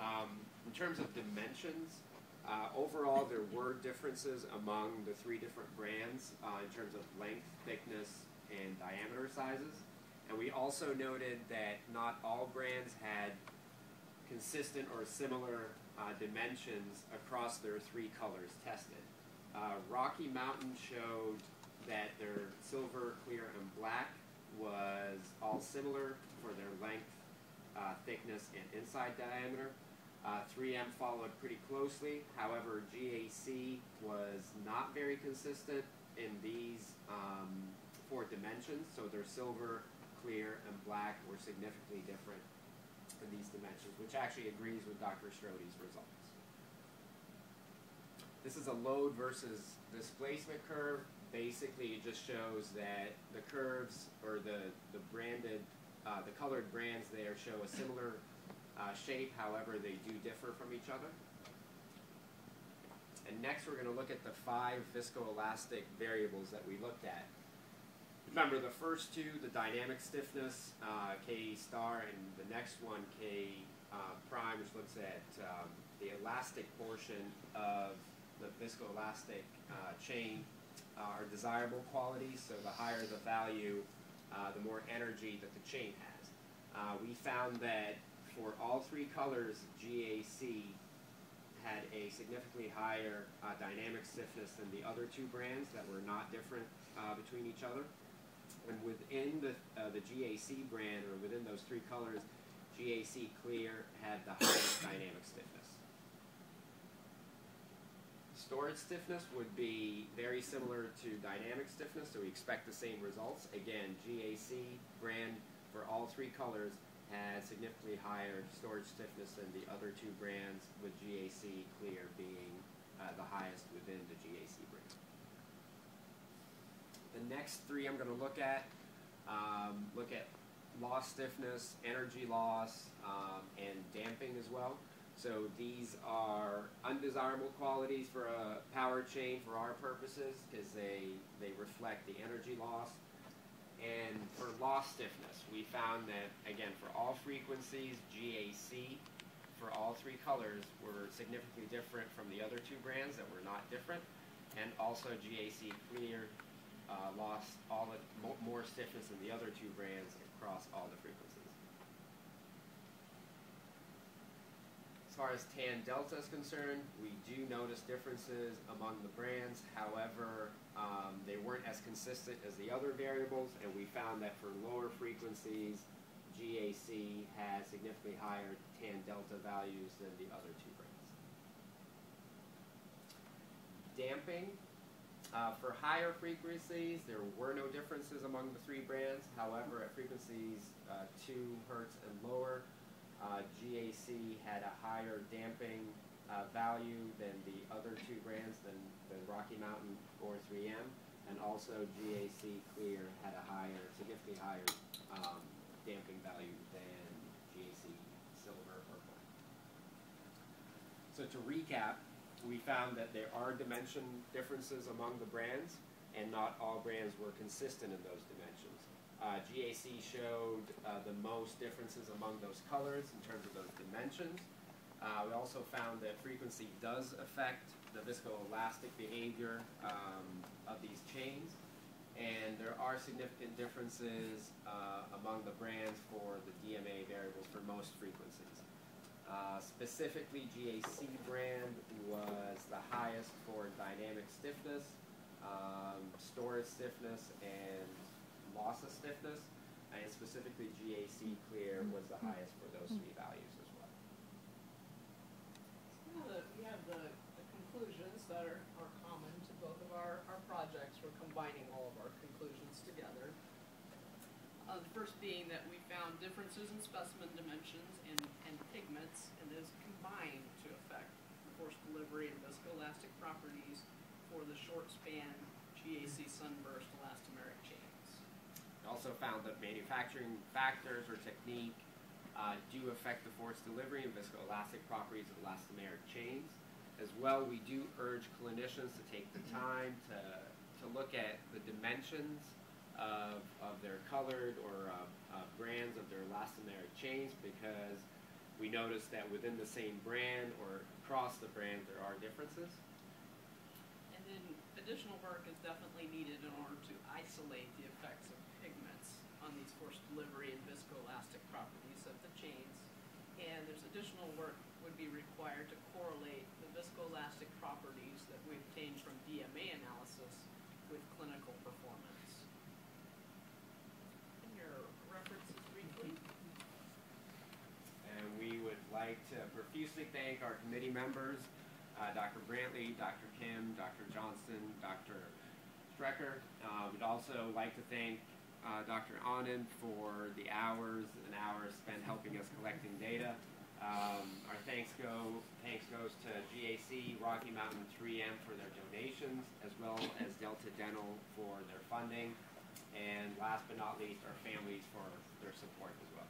In terms of dimensions, overall there were differences among the three different brands in terms of length, thickness, and diameter sizes. And we also noted that not all brands had consistent or similar dimensions across their three colors tested. Rocky Mountain showed that their silver, clear, and black was all similar for their length, thickness, and inside diameter. 3M followed pretty closely. However, GAC was not very consistent in these four dimensions, so their silver, clear, and black were significantly different in these dimensions, which actually agrees with Dr. Schrode's results. This is a load versus displacement curve. Basically, it just shows that the curves, or the colored brands there show a similar shape, however they do differ from each other. And next we're going to look at the 5 viscoelastic variables that we looked at. Remember the first two, the dynamic stiffness, K star, and the next one, K prime, which looks at the elastic portion of the viscoelastic chain, are desirable qualities. So the higher the value, the more energy that the chain has. We found that for all three colors, GAC had a significantly higher dynamic stiffness than the other two brands that were not different between each other. And within the GAC brand, or within those three colors, GAC Clear had the highest dynamic stiffness. Storage stiffness would be very similar to dynamic stiffness, so we expect the same results. Again, GAC brand for all three colors had significantly higher storage stiffness than the other two brands, with GAC Clear being the highest within the GAC brand. The next three I'm going to look at loss stiffness, energy loss, and damping as well. So these are undesirable qualities for a power chain for our purposes, because they reflect the energy loss. And for loss stiffness, we found that, again, for all frequencies, GAC for all three colors were significantly different from the other two brands that were not different. And also GAC Clear lost more stiffness than the other two brands across all the frequencies. As far as tan delta is concerned, we do notice differences among the brands. However, they weren't as consistent as the other variables, and we found that for lower frequencies, GAC had significantly higher tan delta values than the other two brands. Damping. For higher frequencies, there were no differences among the three brands. However, at frequencies 2 Hertz and lower, GAC had a higher damping value than the other two brands, than Rocky Mountain or 3M, and also GAC Clear had a significantly higher damping value than GAC Silver or Black. So to recap, we found that there are dimension differences among the brands, and not all brands were consistent in those dimensions. GAC showed the most differences among those colors in terms of those dimensions. We also found that frequency does affect the viscoelastic behavior of these chains, and there are significant differences among the brands for the DMA variables for most frequencies. Specifically, GAC brand was the highest for dynamic stiffness, storage stiffness, and loss of stiffness, and specifically GAC Clear was the highest for those three values as well. We have the conclusions that are common to both of our projects. We're combining all of our conclusions together. The first being that we found differences in specimen dimensions and pigments, and those combined to affect force delivery and viscoelastic properties for the short span GAC sunburst elastomeric chains. We also found that manufacturing factors or technique do affect the force delivery and viscoelastic properties of elastomeric chains. As well, we do urge clinicians to take the time to look at the dimensions of their colored or brands of their elastomeric chains, because we noticed that within the same brand or across the brand there are differences. And then additional work is definitely needed in order to isolate the effects of pigments on these forced delivery and viscoelastic properties of the chains. And there's additional work would be required to correlate the viscoelastic properties that we obtained from DMA analysis with clinical performance. And your references briefly. And we would like to profusely thank our committee members, Dr. Brantley, Dr. Kim, Dr. Johnston, Dr. Strecker. We'd also like to thank Dr. Anand for the hours and hours spent helping us collecting data. Our thanks goes to GAC, Rocky Mountain 3M for their donations, as well as Delta Dental for their funding, and last but not least, our families for their support as well.